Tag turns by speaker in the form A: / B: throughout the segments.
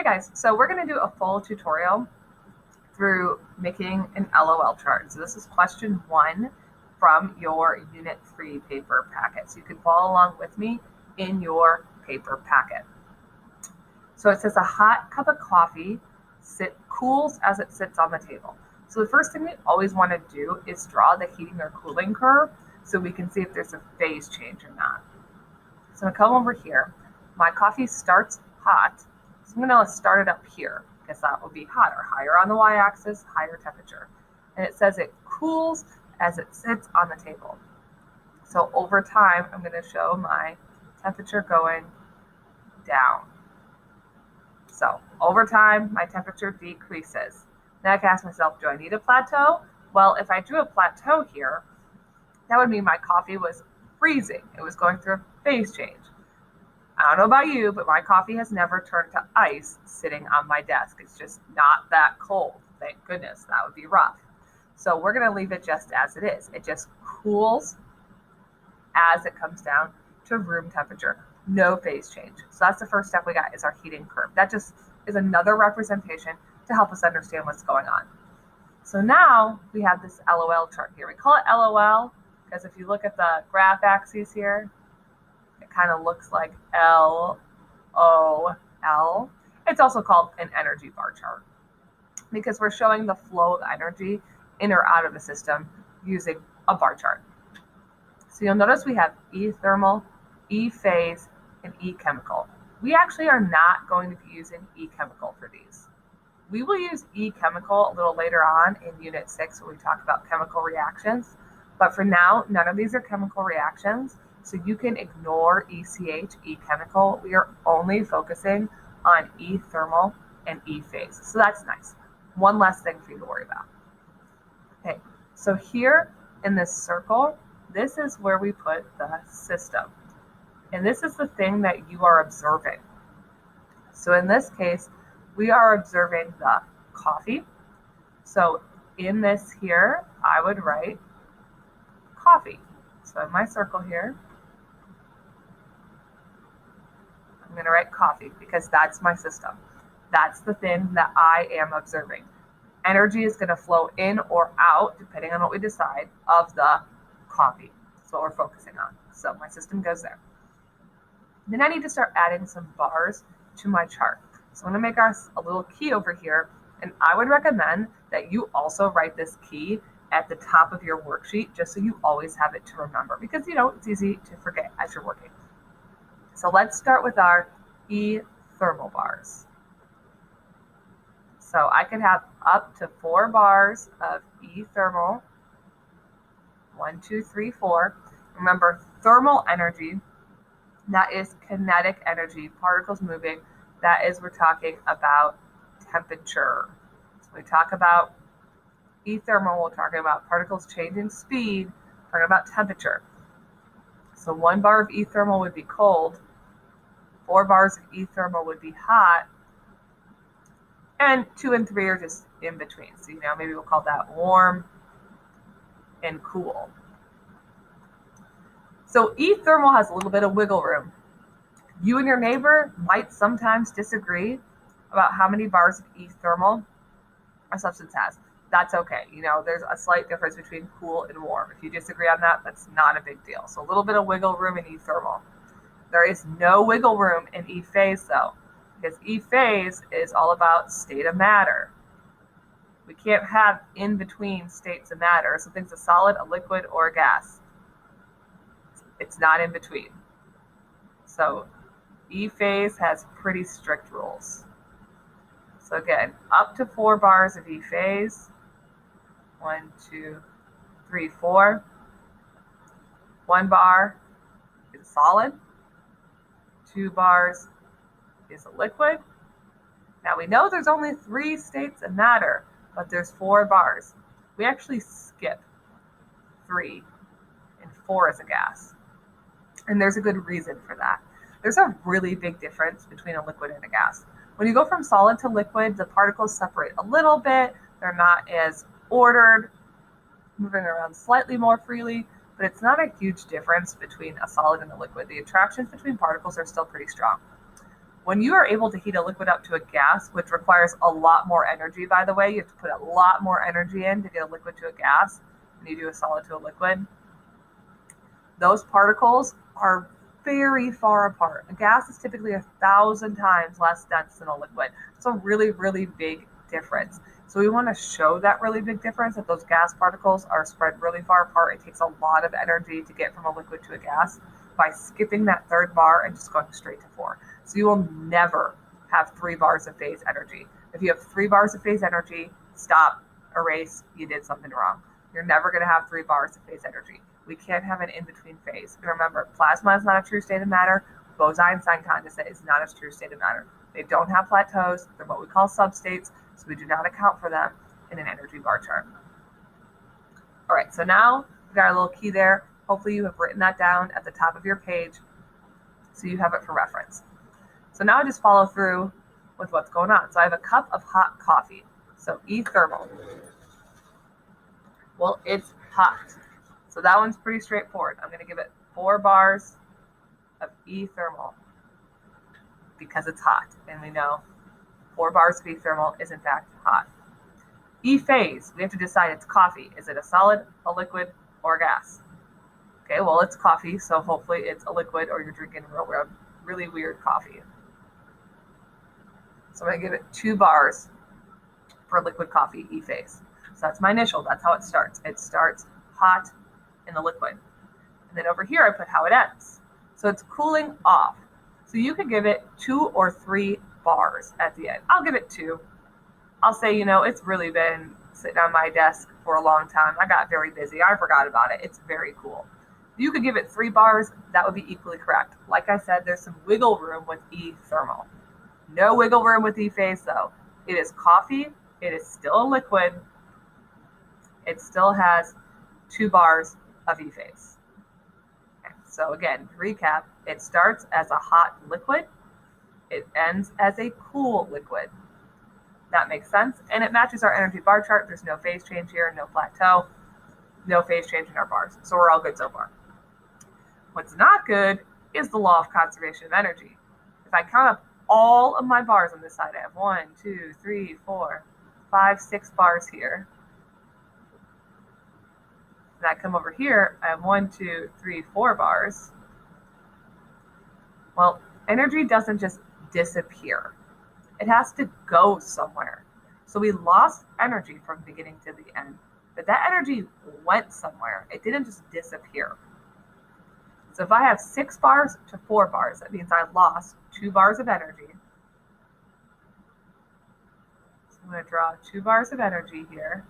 A: guys, so we're going to do a full tutorial through making an LOL chart. So this is question 1 from your Unit 3 paper packet. So you can follow along with me in your paper packet. So it says a hot cup of coffee cools as it sits on the table. So the first thing we always want to do is draw the heating or cooling curve so we can see if there's a phase change or not. So I'm going to come over here. My coffee starts hot. So I'm going to start it up here because that will be hotter, higher on the y-axis, higher temperature. And it says it cools as it sits on the table. So over time, I'm going to show my temperature going down. So over time, my temperature decreases. Now I can ask myself, do I need a plateau? Well, if I drew a plateau here, that would mean my coffee was freezing. It was going through a phase change. I don't know about you, but my coffee has never turned to ice sitting on my desk. It's just not that cold. Thank goodness. That would be rough. So we're going to leave it just as it is. It just cools as it comes down to room temperature. No phase change. So that's the first step we got, is our heating curve. That just is another representation to help us understand what's going on. So now we have this LOL chart here. We call it LOL because if you look at the graph axes here, it kind of looks like LOL. It's also called an energy bar chart because we're showing the flow of energy in or out of the system using a bar chart. So you'll notice we have E thermal, E phase, and E chemical. We actually are not going to be using E chemical for these. We will use E chemical a little later on in Unit 6 when we talk about chemical reactions. But for now, none of these are chemical reactions. So you can ignore ECH, E chemical. We are only focusing on E thermal and E phase. So that's nice. One less thing for you to worry about. Okay, so here in this circle, this is where we put the system. And this is the thing that you are observing. So in this case, we are observing the coffee. So in this here, I would write coffee. So in my circle here, I'm going to write coffee because that's my system. That's the thing that I am observing. Energy is going to flow in or out, depending on what we decide, of the coffee. That's what we're focusing on. So my system goes there. Then I need to start adding some bars to my chart. So I'm going to make us a little key over here, and I would recommend that you also write this key at the top of your worksheet just so you always have it to remember because, it's easy to forget as you're working. So let's start with our E thermal bars. So I could have up to 4 bars of E thermal. 1, 2, 3, 4. Remember, thermal energy, that is kinetic energy, particles moving. That is, we're talking about temperature. So we talk about E thermal, we're talking about particles changing speed, we're talking about temperature. So 1 bar of E thermal would be cold, 4 bars of E thermal would be hot, and 2 and 3 are just in between. So, maybe we'll call that warm and cool. So E thermal has a little bit of wiggle room. You and your neighbor might sometimes disagree about how many bars of E thermal a substance has. That's okay. There's a slight difference between cool and warm. If you disagree on that, that's not a big deal. So a little bit of wiggle room in E thermal. There is no wiggle room in E phase though, because E phase is all about state of matter. We can't have in between states of matter. Something's a solid, a liquid, or a gas. It's not in between. So E phase has pretty strict rules. So again, up to 4 bars of E phase. 1, 2, 3, 4. 1 bar is a solid. 2 bars is a liquid. Now we know there's only 3 states of matter, but there's 4 bars. We actually skip 3 and 4 as a gas. And there's a good reason for that. There's a really big difference between a liquid and a gas. When you go from solid to liquid, the particles separate a little bit. They're not as ordered, moving around slightly more freely, but it's not a huge difference between a solid and a liquid. The attractions between particles are still pretty strong. When you are able to heat a liquid up to a gas, which requires a lot more energy, by the way, you have to put a lot more energy in to get a liquid to a gas than you do a solid to a liquid. Those particles are very far apart. A gas is typically 1,000 times less dense than a liquid. It's a really, really big difference. So we want to show that really big difference, that those gas particles are spread really far apart. It takes a lot of energy to get from a liquid to a gas by skipping that third bar and just going straight to 4. So you will never have 3 bars of phase energy. If you have 3 bars of phase energy, stop, erase, you did something wrong. You're never going to have 3 bars of phase energy. We can't have an in-between phase. And remember, plasma is not a true state of matter. Bose-Einstein condensate is not a true state of matter. They don't have plateaus. They're what we call substates, so we do not account for them in an energy bar chart. All right, so now we've got a little key there. Hopefully you have written that down at the top of your page so you have it for reference. So now I just follow through with what's going on. So I have a cup of hot coffee, so E thermal. Well, it's hot. So that one's pretty straightforward. I'm going to give it 4 bars of E thermal because it's hot. And we know 4 bars of E thermal is in fact hot. E phase, we have to decide it's coffee. Is it a solid, a liquid, or a gas? Okay, well, it's coffee, so hopefully it's a liquid or you're drinking really weird coffee. So I'm going to give it 2 bars for liquid coffee, E phase. So that's my initial. That's how it starts. It starts hot in the liquid. And then over here, I put how it ends. So it's cooling off. So you could give it 2 or 3 bars at the end. I'll give it 2. I'll say, it's really been sitting on my desk for a long time. I got very busy. I forgot about it. It's very cool. You could give it 3 bars. That would be equally correct. Like I said, there's some wiggle room with E thermal. No wiggle room with E phase, though. It is coffee. It is still a liquid. It still has 2 bars of E phase. Okay, so again, to recap, it starts as a hot liquid. It ends as a cool liquid. That makes sense. And it matches our energy bar chart. There's no phase change here, no plateau, no phase change in our bars. So we're all good so far. What's not good is the law of conservation of energy. If I count up all of my bars on this side, I have 1, 2, 3, 4, 5, 6 bars here. And I come over here, I have 1, 2, 3, 4 bars. Well, energy doesn't just disappear. It has to go somewhere. So we lost energy from beginning to the end, but that energy went somewhere. It didn't just disappear. So if I have 6 bars to 4 bars, that means I lost 2 bars of energy. So I'm going to draw 2 bars of energy here.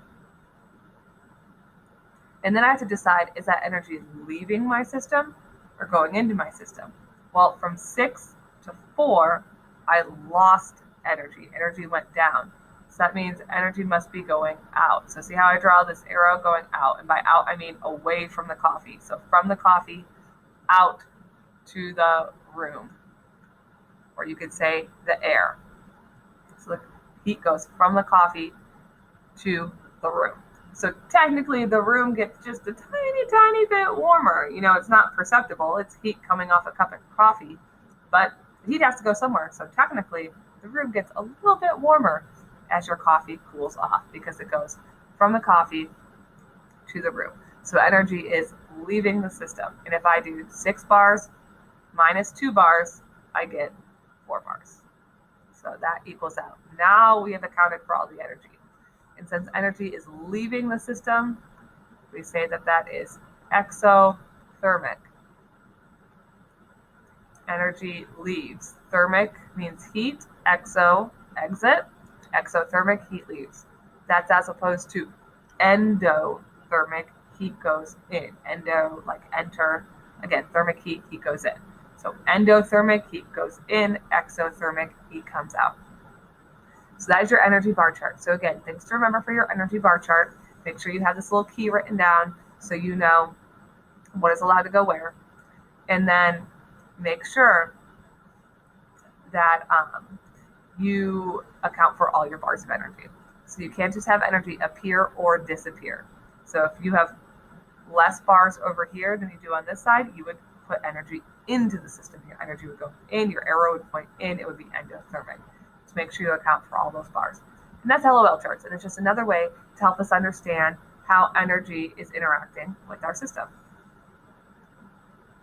A: And then I have to decide, is that energy leaving my system or going into my system? Well, from 6 to 4, I lost energy. Energy went down. So that means energy must be going out. So see how I draw this arrow going out? And by out, I mean away from the coffee. So from the coffee out to the room. Or you could say the air. So the heat goes from the coffee to the room. So technically the room gets just a tiny bit warmer. It's not perceptible. It's heat coming off a cup of coffee, but the heat has to go somewhere. So technically the room gets a little bit warmer as your coffee cools off because it goes from the coffee to the room. So energy is leaving the system. And if I do 6 bars minus 2 bars, I get 4 bars. So that equals out. Now we have accounted for all the energy. And since energy is leaving the system, we say that that is exothermic. Energy leaves. Thermic means heat. Exo, exit. Exothermic, heat leaves. That's as opposed to endothermic, heat goes in. Endo, like enter. Again, thermic heat, heat goes in. So endothermic, heat goes in. Exothermic, heat comes out. So that is your energy bar chart. So again, things to remember for your energy bar chart. Make sure you have this little key written down so you know what is allowed to go where. And then make sure that you account for all your bars of energy. So you can't just have energy appear or disappear. So if you have less bars over here than you do on this side, you would put energy into the system. Your energy would go in, your arrow would point in, it would be endothermic. So make sure you account for all those bars. And that's LOL charts. And it's just another way to help us understand how energy is interacting with our system.